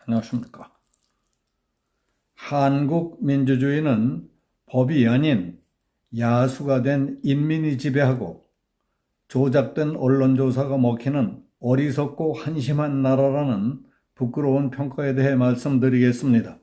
안녕하십니까. 한국 민주주의는 법이 아닌 야수가 된 인민이 지배하고 조작된 언론조사가 먹히는 어리석고 한심한 나라라는 부끄러운 평가에 대해 말씀드리겠습니다.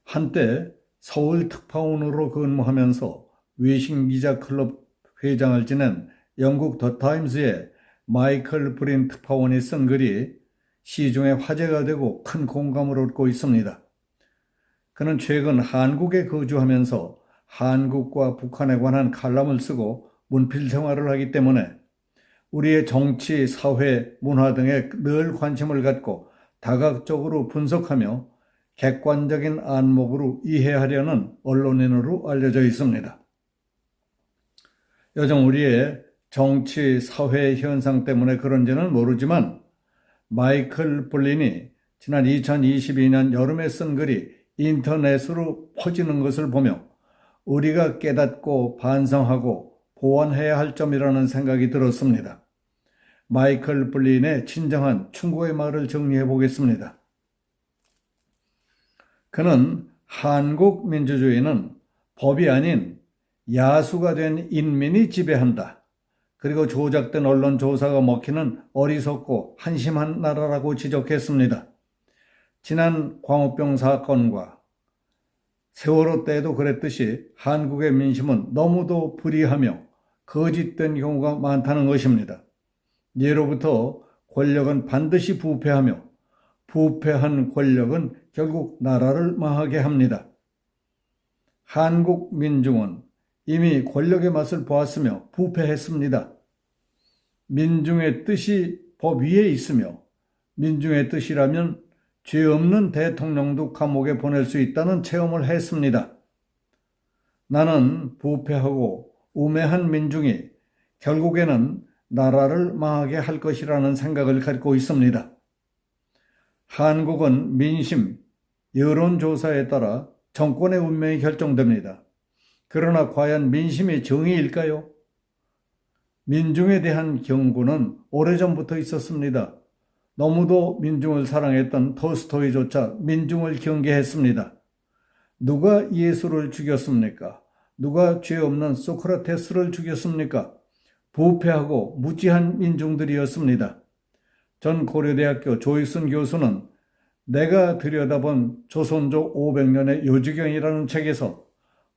한때 서울특파원으로 근무하면서 외신기자클럽 회장을 지낸 영국 더타임스의 마이클 브린 특파원이 쓴 글이 시중에 화제가 되고 큰 공감을 얻고 있습니다. 그는 최근 한국에 거주하면서 한국과 북한에 관한 칼럼을 쓰고 문필 생활을 하기 때문에 우리의 정치, 사회, 문화 등에 늘 관심을 갖고 다각적으로 분석하며 객관적인 안목으로 이해하려는 언론인으로 알려져 있습니다. 요즘 우리의 정치, 사회 현상 때문에 그런지는 모르지만 마이클 블린이 지난 2022년 여름에 쓴 글이 인터넷으로 퍼지는 것을 보며 우리가 깨닫고 반성하고 보완해야 할 점이라는 생각이 들었습니다. 마이클 블린의 진정한 충고의 말을 정리해 보겠습니다. 그는 한국 민주주의는 법이 아닌 야수가 된 인민이 지배한다. 그리고 조작된 언론 조사가 먹히는 어리석고 한심한 나라라고 지적했습니다. 지난 광우병 사건과 세월호 때에도 그랬듯이 한국의 민심은 너무도 불의하며 거짓된 경우가 많다는 것입니다. 예로부터 권력은 반드시 부패하며 부패한 권력은 결국 나라를 망하게 합니다. 한국 민중은 이미 권력의 맛을 보았으며 부패했습니다. 민중의 뜻이 법 위에 있으며 민중의 뜻이라면 죄 없는 대통령도 감옥에 보낼 수 있다는 체험을 했습니다. 나는 부패하고 우매한 민중이 결국에는 나라를 망하게 할 것이라는 생각을 갖고 있습니다. 한국은 민심, 여론조사에 따라 정권의 운명이 결정됩니다. 그러나 과연 민심이 정의일까요? 민중에 대한 경고는 오래전부터 있었습니다. 너무도 민중을 사랑했던 톨스토이조차 민중을 경계했습니다. 누가 예수를 죽였습니까? 누가 죄 없는 소크라테스를 죽였습니까? 부패하고 무지한 민중들이었습니다. 전 고려대학교 조익순 교수는 내가 들여다본 조선조 500년의 요지경이라는 책에서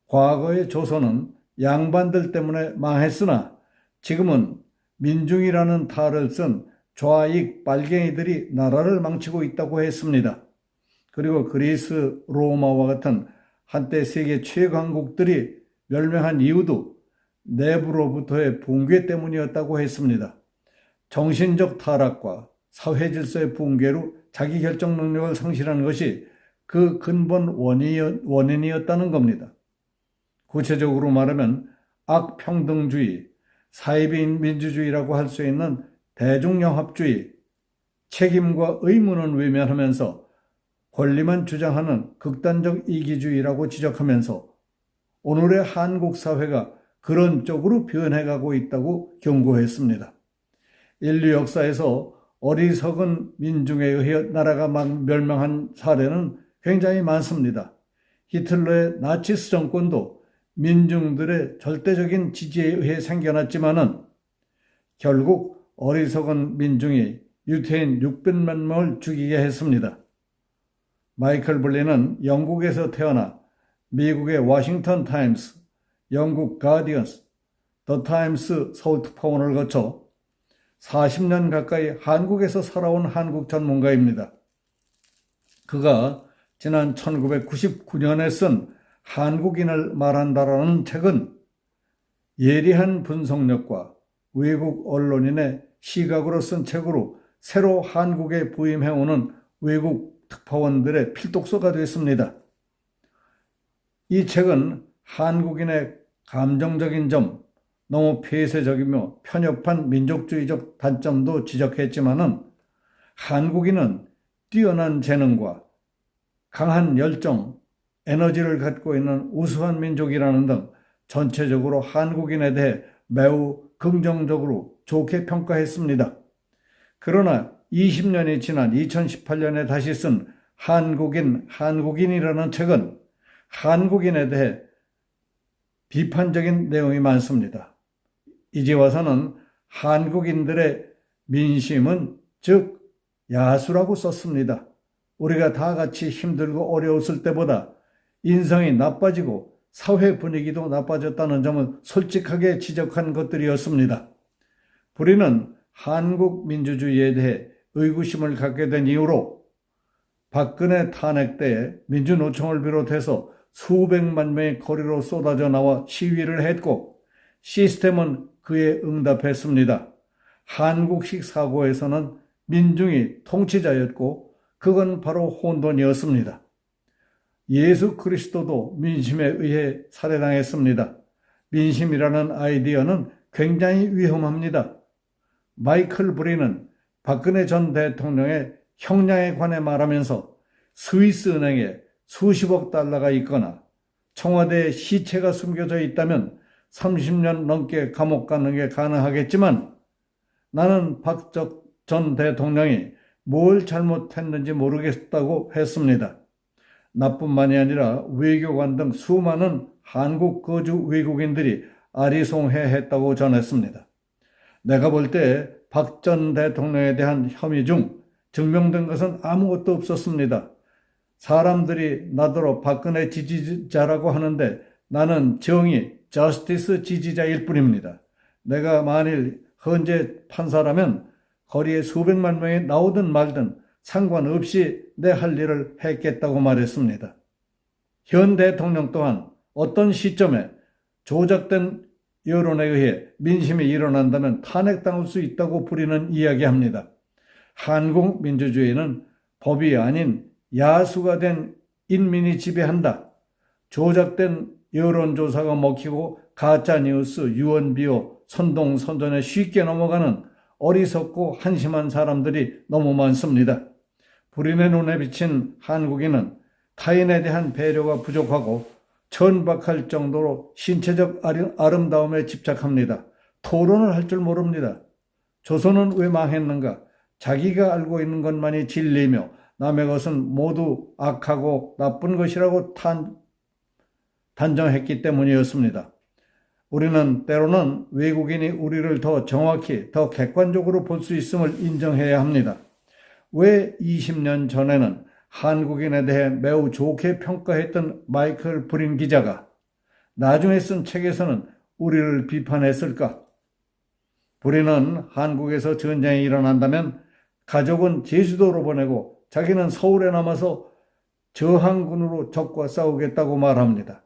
과거의 조선은 양반들 때문에 망했으나 지금은 민중이라는 탈을 쓴 좌익 빨갱이들이 나라를 망치고 있다고 했습니다. 그리고 그리스, 로마와 같은 한때 세계 최강국들이 멸망한 이유도 내부로부터의 붕괴 때문이었다고 했습니다. 정신적 타락과 사회 질서의 붕괴로 자기 결정 능력을 상실한 것이 그 근본 원인이었다는 겁니다. 구체적으로 말하면 악평등주의, 사회주의 민주주의라고 할 수 있는 대중영합주의, 책임과 의무는 외면하면서 권리만 주장하는 극단적 이기주의라고 지적하면서 오늘의 한국 사회가 그런 쪽으로 변해가고 있다고 경고했습니다. 인류 역사에서 어리석은 민중에 의해 나라가 멸망한 사례는 굉장히 많습니다. 히틀러의 나치스 정권도 민중들의 절대적인 지지에 의해 생겨났지만은 결국 어리석은 민중이 유태인 600만 명을 죽이게 했습니다. 마이클 블린은 영국에서 태어나 미국의 워싱턴 타임스, 영국 가디언스, 더 타임스 서울특파원을 거쳐 40년 가까이 한국에서 살아온 한국 전문가입니다. 그가 지난 1999년에 쓴 한국인을 말한다라는 책은 예리한 분석력과 외국 언론인의 시각으로 쓴 책으로 새로 한국에 부임해오는 외국 특파원들의 필독서가 됐습니다. 이 책은 한국인의 감정적인 점, 너무 폐쇄적이며 편협한 민족주의적 단점도 지적했지만은 한국인은 뛰어난 재능과 강한 열정, 에너지를 갖고 있는 우수한 민족이라는 등 전체적으로 한국인에 대해 매우 긍정적으로 좋게 평가했습니다. 그러나 20년이 지난 2018년에 다시 쓴 한국인이라는 책은 한국인에 대해 비판적인 내용이 많습니다. 이제 와서는 한국인들의 민심은 즉 야수라고 썼습니다. 우리가 다 같이 힘들고 어려웠을 때보다 인성이 나빠지고 사회 분위기도 나빠졌다는 점을 솔직하게 지적한 것들이었습니다. 우리는 한국 민주주의에 대해 의구심을 갖게 된 이후로 박근혜 탄핵 때에 민주노총을 비롯해서 수백만 명이 거리로 쏟아져 나와 시위를 했고 시스템은 그에 응답했습니다. 한국식 사고에서는 민중이 통치자였고 그건 바로 혼돈이었습니다. 예수 그리스도도 민심에 의해 살해당했습니다. 민심이라는 아이디어는 굉장히 위험합니다. 마이클 브리는 박근혜 전 대통령의 형량에 관해 말하면서 스위스 은행에 수십억 달러가 있거나 청와대에 시체가 숨겨져 있다면 30년 넘게 감옥 가는 게 가능하겠지만 나는 박 전 대통령이 뭘 잘못했는지 모르겠다고 했습니다. 나뿐만이 아니라 외교관 등 수많은 한국 거주 외국인들이 아리송해했다고 전했습니다. 내가 볼 때 박 전 대통령에 대한 혐의 중 증명된 것은 아무것도 없었습니다. 사람들이 나더러 박근혜 지지자라고 하는데 나는 정의, 저스티스 지지자일 뿐입니다. 내가 만일 헌재 판사라면 거리에 수백만 명이 나오든 말든 상관없이 내 할 일을 했겠다고 말했습니다. 현 대통령 또한 어떤 시점에 조작된 여론에 의해 민심이 일어난다면 탄핵당할 수 있다고 부리는 이야기합니다. 한국 민주주의는 법이 아닌 야수가 된 인민이 지배한다. 조작된 여론조사가 먹히고 가짜뉴스, 유언비어, 선동선전에 쉽게 넘어가는 어리석고 한심한 사람들이 너무 많습니다. 불인의 눈에 비친 한국인은 타인에 대한 배려가 부족하고 천박할 정도로 신체적 아름다움에 집착합니다. 토론을 할 줄 모릅니다. 조선은 왜 망했는가? 자기가 알고 있는 것만이 진리며 남의 것은 모두 악하고 나쁜 것이라고 단정했기 때문이었습니다. 우리는 때로는 외국인이 우리를 더 정확히, 더 객관적으로 볼 수 있음을 인정해야 합니다. 왜 20년 전에는 한국인에 대해 매우 좋게 평가했던 마이클 브린 기자가 나중에 쓴 책에서는 우리를 비판했을까? 브린은 한국에서 전쟁이 일어난다면 가족은 제주도로 보내고 자기는 서울에 남아서 저항군으로 적과 싸우겠다고 말합니다.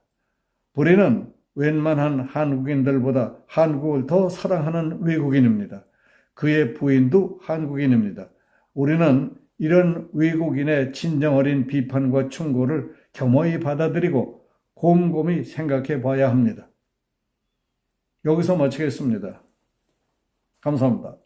브린은 웬만한 한국인들보다 한국을 더 사랑하는 외국인입니다. 그의 부인도 한국인입니다. 우리는 이런 외국인의 진정 어린 비판과 충고를 겸허히 받아들이고 곰곰이 생각해 봐야 합니다. 여기서 마치겠습니다. 감사합니다.